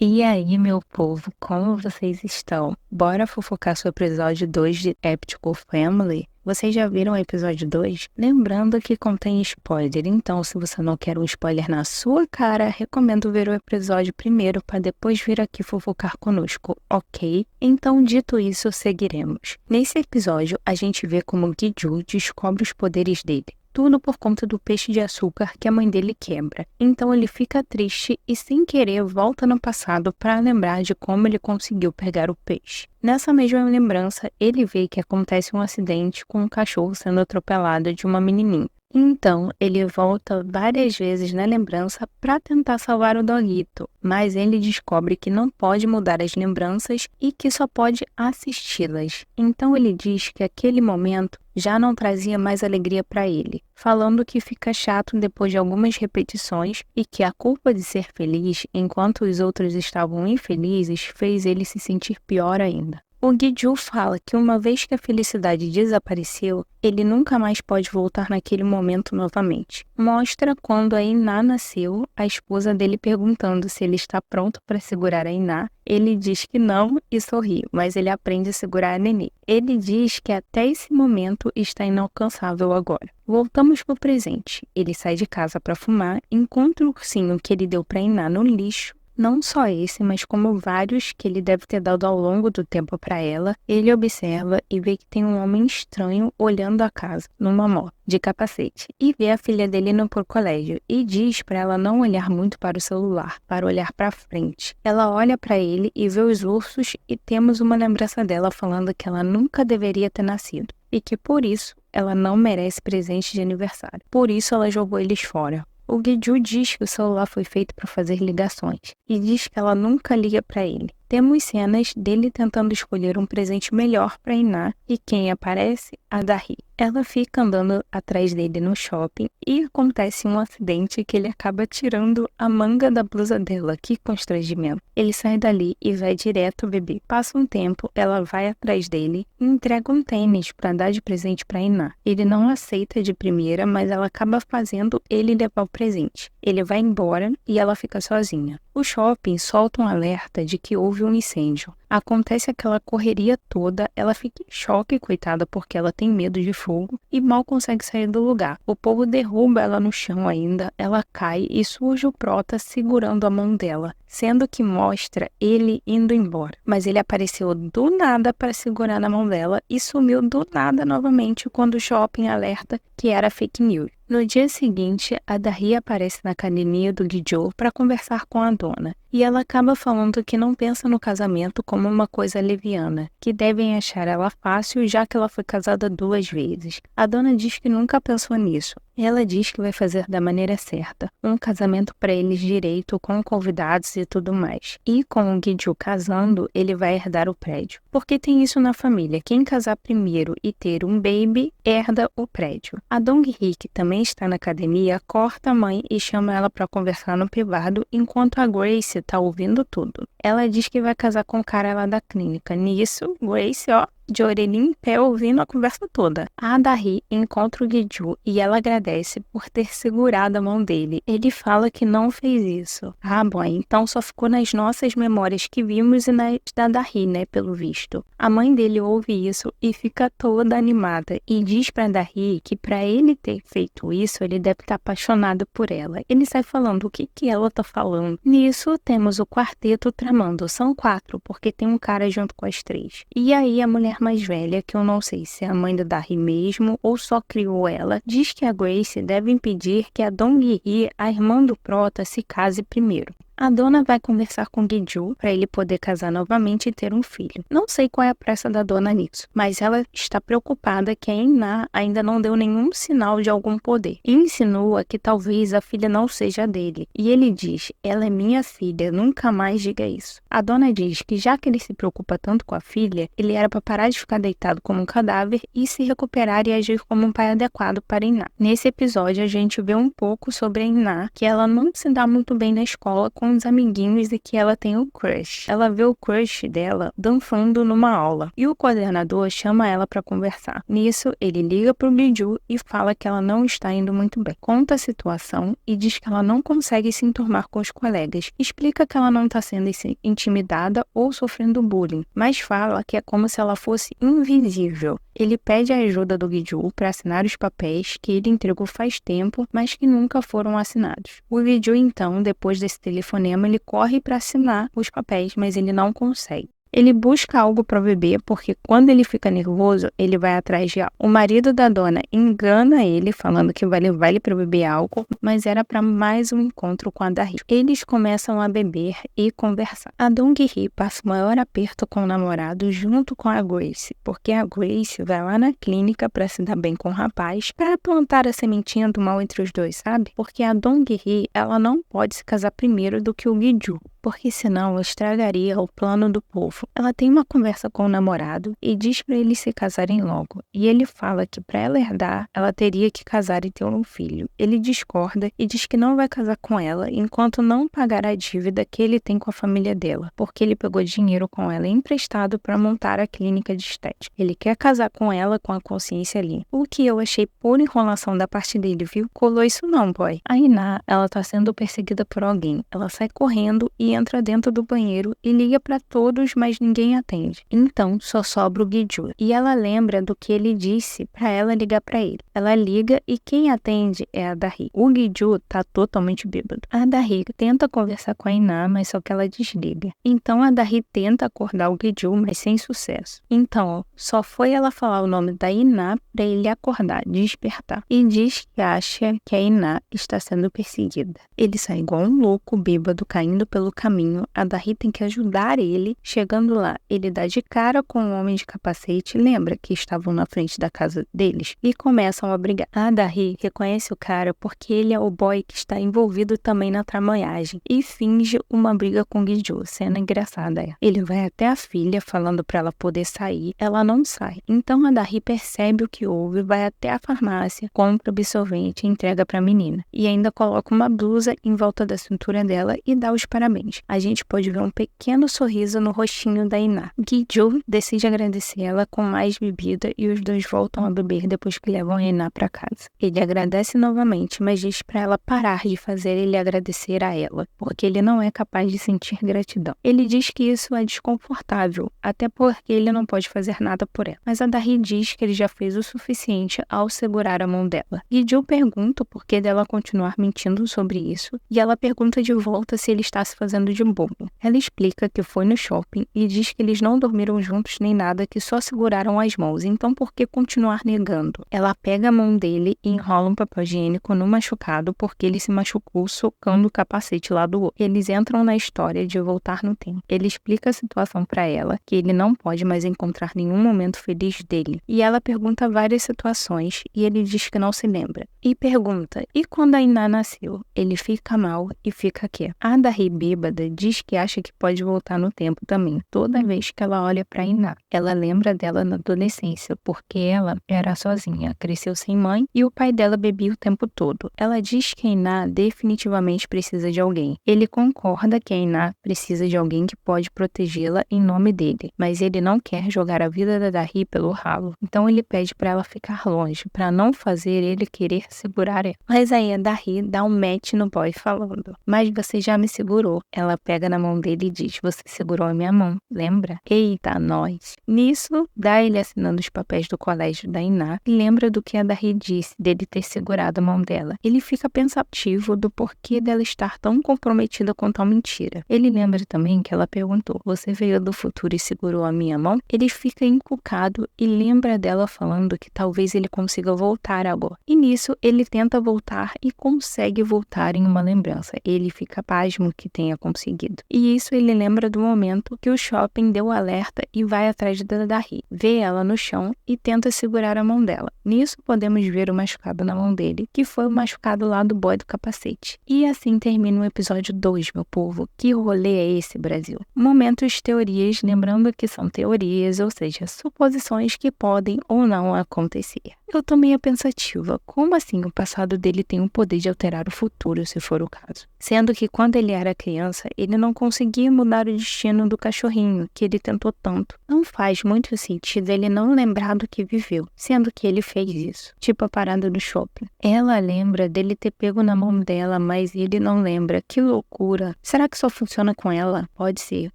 E aí, meu povo, como vocês estão? Bora fofocar sobre o episódio 2 de Atypical Family? Vocês já viram o episódio 2? Lembrando que contém spoiler, então se você não quer um spoiler na sua cara, recomendo ver o episódio primeiro para depois vir aqui fofocar conosco, ok? Então, dito isso, seguiremos. Nesse episódio, a gente vê como Gi-ju descobre os poderes dele. Tudo por conta do peixe de açúcar que a mãe dele quebra. Então ele fica triste e, sem querer, volta no passado para lembrar de como ele conseguiu pegar o peixe. Nessa mesma lembrança, ele vê que acontece um acidente com um cachorro sendo atropelado de uma menininha. Então, ele volta várias vezes na lembrança para tentar salvar o Doguito, mas ele descobre que não pode mudar as lembranças e que só pode assisti-las. Então ele diz que aquele momento já não trazia mais alegria para ele, falando que fica chato depois de algumas repetições e que a culpa de ser feliz enquanto os outros estavam infelizes fez ele se sentir pior ainda. O Gi-ju fala que uma vez que a felicidade desapareceu, ele nunca mais pode voltar naquele momento novamente. Mostra quando a Iná nasceu, a esposa dele perguntando se ele está pronto para segurar a Iná. Ele diz que não e sorri, mas ele aprende a segurar a nenê. Ele diz que até esse momento está inalcançável agora. Voltamos para o presente. Ele sai de casa para fumar, encontra o ursinho que ele deu para Iná no lixo. Não só esse, mas como vários que ele deve ter dado ao longo do tempo para ela, ele observa e vê que tem um homem estranho olhando a casa, numa moto, de capacete, e vê a filha dele indo pro colégio e diz para ela não olhar muito para o celular, para olhar para frente. Ela olha para ele e vê os ursos e temos uma lembrança dela falando que ela nunca deveria ter nascido e que por isso ela não merece presente de aniversário. Por isso ela jogou eles fora. O Gi-ju diz que o celular foi feito para fazer ligações e diz que ela nunca liga para ele. Temos cenas dele tentando escolher um presente melhor para Iná e quem aparece? A Dahi. Ela fica andando atrás dele no shopping e acontece um acidente que ele acaba tirando a manga da blusa dela. Que constrangimento. Ele sai dali e vai direto beber. Passa um tempo, ela vai atrás dele e entrega um tênis para dar de presente para Iná. Ele não aceita de primeira, mas ela acaba fazendo ele levar o presente. Ele vai embora e ela fica sozinha. O shopping solta um alerta de que houve um incêndio. Acontece aquela correria toda, ela fica em choque, coitada, porque ela tem medo de fogo e mal consegue sair do lugar. O povo derruba ela no chão ainda, ela cai e surge o Prota segurando a mão dela, sendo que mostra ele indo embora. Mas ele apareceu do nada para segurar na mão dela e sumiu do nada novamente quando o shopping alerta que era fake news. No dia seguinte, a Dahi aparece na academia do Gi-ju para conversar com a dona. E ela acaba falando que não pensa no casamento como uma coisa leviana, que devem achar ela fácil já que ela foi casada 2 vezes. A dona diz que nunca pensou nisso. Ela diz que vai fazer da maneira certa, um casamento para eles direito, com convidados e tudo mais. E com o Gi-ju casando, ele vai herdar o prédio. Porque tem isso na família, quem casar primeiro e ter um baby, herda o prédio. A Dong-hee, que também está na academia, corta a mãe e chama ela para conversar no privado, enquanto a Grace tá ouvindo tudo. Ela diz que vai casar com o cara lá da clínica. Nisso, Grace, de orelhinha em pé, ouvindo a conversa toda. A Dahi encontra o Gi-ju e ela agradece por ter segurado a mão dele. Ele fala que não fez isso. Ah, bom, então só ficou nas nossas memórias que vimos e nas da Dahi, né, pelo visto. A mãe dele ouve isso e fica toda animada e diz pra Dahi que pra ele ter feito isso, ele deve estar apaixonado por ela. Ele sai falando o que ela tá falando. Nisso, temos o quarteto tramando. São 4, porque tem um cara junto com as 3. E aí a mulher mais velha, que eu não sei se é a mãe da Dahi mesmo ou só criou ela, diz que a Grace deve impedir que a Dong-hee, a irmã do Prota, se case primeiro. A dona vai conversar com Gi-ju para ele poder casar novamente e ter um filho. Não sei qual é a pressa da dona nisso, mas ela está preocupada que a Iná ainda não deu nenhum sinal de algum poder. E insinua que talvez a filha não seja dele. E ele diz, ela é minha filha, nunca mais diga isso. A dona diz que já que ele se preocupa tanto com a filha, ele era para parar de ficar deitado como um cadáver e se recuperar e agir como um pai adequado para Iná. Nesse episódio a gente vê um pouco sobre a Iná, que ela não se dá muito bem na escola com com os amiguinhos e que ela tem um crush. Ela vê o crush dela dançando numa aula e o coordenador chama ela para conversar. Nisso, ele liga pro Gi-ju e fala que ela não está indo muito bem. Conta a situação e diz que ela não consegue se enturmar com os colegas. Explica que ela não está sendo intimidada ou sofrendo bullying, mas fala que é como se ela fosse invisível. Ele pede a ajuda do Gi-ju para assinar os papéis que ele entregou faz tempo, mas que nunca foram assinados. O Gi-ju, então, depois desse telefonema, ele corre para assinar os papéis, mas ele não consegue. Ele busca algo para beber porque quando ele fica nervoso, ele vai atrás de álcool. O marido da dona engana ele, falando que vai levar ele para beber álcool, mas era para mais um encontro com a Da-hee. Eles começam a beber e conversar. A Dong-hee passa o maior aperto com o namorado junto com a Grace, porque a Grace vai lá na clínica para se dar bem com o rapaz, para plantar a sementinha do mal entre os dois, sabe? Porque a Dong-hee, ela não pode se casar primeiro do que o Gi-ju, porque senão ela estragaria o plano do povo. Ela tem uma conversa com o namorado e diz para eles se casarem logo. E ele fala que para ela herdar, ela teria que casar e ter um filho. Ele discorda e diz que não vai casar com ela enquanto não pagar a dívida que ele tem com a família dela, porque ele pegou dinheiro com ela emprestado para montar a clínica de estética. Ele quer casar com ela com a consciência limpa. O que eu achei pura enrolação da parte dele, viu? Colou isso não, boy. A Iná, ela tá sendo perseguida por alguém. Ela sai correndo e entra dentro do banheiro e liga para todos, mas ninguém atende. Então, só sobra o Gi-ju. E ela lembra do que ele disse para ela ligar para ele. Ela liga e quem atende é a Da-hee. O Gi-ju tá totalmente bêbado. A Da-hee tenta conversar com a Iná, mas só que ela desliga. Então, a Da-hee tenta acordar o Gi-ju, mas sem sucesso. Então, só foi ela falar o nome da Iná para ele acordar, despertar. E diz que acha que a Iná está sendo perseguida. Ele sai igual um louco, bêbado, caindo pelo caminho. A Da-hee tem que ajudar ele. Chegando lá, ele dá de cara com um homem de capacete, lembra que estavam na frente da casa deles? E começam a brigar. A Da-hee reconhece o cara porque ele é o boy que está envolvido também na tramoiagem e finge uma briga com Gi-ju. Cena engraçada é. Ele vai até a filha falando para ela poder sair. Ela não sai. Então a Da-hee percebe o que houve, vai até a farmácia, compra absorvente e entrega para a menina. E ainda coloca uma blusa em volta da cintura dela e dá os parabéns. A gente pode ver um pequeno sorriso no rostinho da Iná. Gi-ju decide agradecer ela com mais bebida e os dois voltam a beber depois que levam a Iná para casa. Ele agradece novamente, mas diz para ela parar de fazer ele agradecer a ela, porque ele não é capaz de sentir gratidão. Ele diz que isso é desconfortável, até porque ele não pode fazer nada por ela. Mas a Da-hee diz que ele já fez o suficiente ao segurar a mão dela. Gi-ju pergunta o porquê dela continuar mentindo sobre isso, e ela pergunta de volta se ele está se fazendo de bobo. Ela explica que foi no shopping e diz que eles não dormiram juntos nem nada, que só seguraram as mãos, então por que continuar negando? Ela pega a mão dele e enrola um papel higiênico no machucado porque ele se machucou socando o capacete lá do outro. Eles entram na história de voltar no tempo. Ele explica a situação para ela, que ele não pode mais encontrar nenhum momento feliz dele. E ela pergunta várias situações e ele diz que não se lembra. E pergunta, e quando a Iná nasceu? Ele fica mal e fica quieto. A Da-hee bêbada diz que acha que pode voltar no tempo também. Toda vez que ela olha para Iná, ela lembra dela na adolescência, porque ela era sozinha, cresceu sem mãe e o pai dela bebia o tempo todo. Ela diz que a Iná definitivamente precisa de alguém. Ele concorda que a Iná precisa de alguém que pode protegê-la em nome dele, mas ele não quer jogar a vida da Da-hee pelo ralo. Então ele pede para ela ficar longe, para não fazer ele querer segurar ela. Mas aí a Da-hee dá um match no boy falando, mas você já me segurou. Ela pega na mão dele e diz, você segurou a minha mão, lembra? Eita, nós. Nisso, dá ele assinando os papéis do colégio da Iná e lembra do que a Da-hee disse dele ter segurado a mão dela. Ele fica pensativo do porquê dela estar tão comprometida com tal mentira. Ele lembra também que ela perguntou, você veio do futuro e segurou a minha mão? Ele fica encucado e lembra dela falando que talvez ele consiga voltar agora. E nisso, ele tenta voltar e consegue voltar em uma lembrança. Ele fica pasmo que tenha conseguido. E isso ele lembra do momento que o shopping deu o alerta e vai atrás da Da-hee. Vê ela no chão e tenta segurar a mão dela. Nisso, podemos ver o machucado na mão dele, que foi o machucado lá do boy do capacete. E assim termina o episódio 2, meu povo. Que rolê é esse, Brasil? Momentos teorias, lembrando que são teorias, ou seja, suposições que podem ou não acontecer. Eu tô meio pensativa. Como assim o passado dele tem o poder de alterar o futuro, se for o caso? Sendo que quando ele era criança, ele não conseguia mudar o destino do cachorrinho, que ele tentou tanto. Não faz muito sentido ele não lembrar do que viveu, sendo que ele fez isso. Tipo a parada do shopping. Ela lembra dele ter pego na mão dela, mas ele não lembra. Que loucura. Será que só funciona com ela? Pode ser,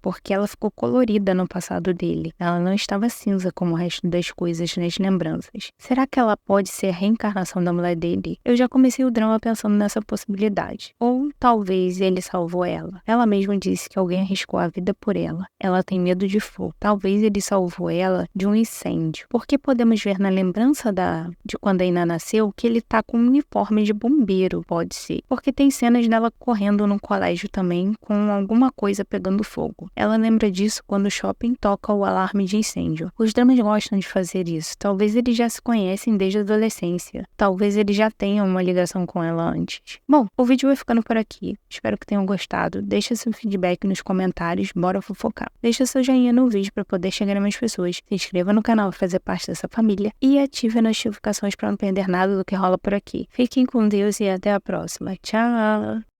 porque ela ficou colorida no passado dele. Ela não estava cinza como o resto das coisas nas lembranças. Será que ela pode ser a reencarnação da mulher dele? Eu já comecei o drama pensando nessa possibilidade. Ou talvez ele salvou ela. Ela mesma disse que alguém arriscou a vida por ela. Ela tem medo de fogo. Talvez ele salvou ela de um incêndio. Porque podemos ver na lembrança de quando a Ina nasceu que ele tá com um uniforme de bombeiro, pode ser. Porque tem cenas dela correndo no colégio também com alguma coisa pegando fogo. Ela lembra disso quando o shopping toca o alarme de incêndio. Os dramas gostam de fazer isso. Talvez eles já se conhecem desde a adolescência. Talvez eles já tenham uma ligação com ela antes. Bom, o vídeo vai ficando por aqui. Espero que tenham gostado. Deixa seu feedback nos comentários. Bora fofocar. Deixa seu joinha no vídeo para poder chegar a mais pessoas. Se inscreva no canal para fazer parte dessa família. E ative as notificações para não perder nada do que rola por aqui. Fiquem com Deus e até a próxima. Tchau!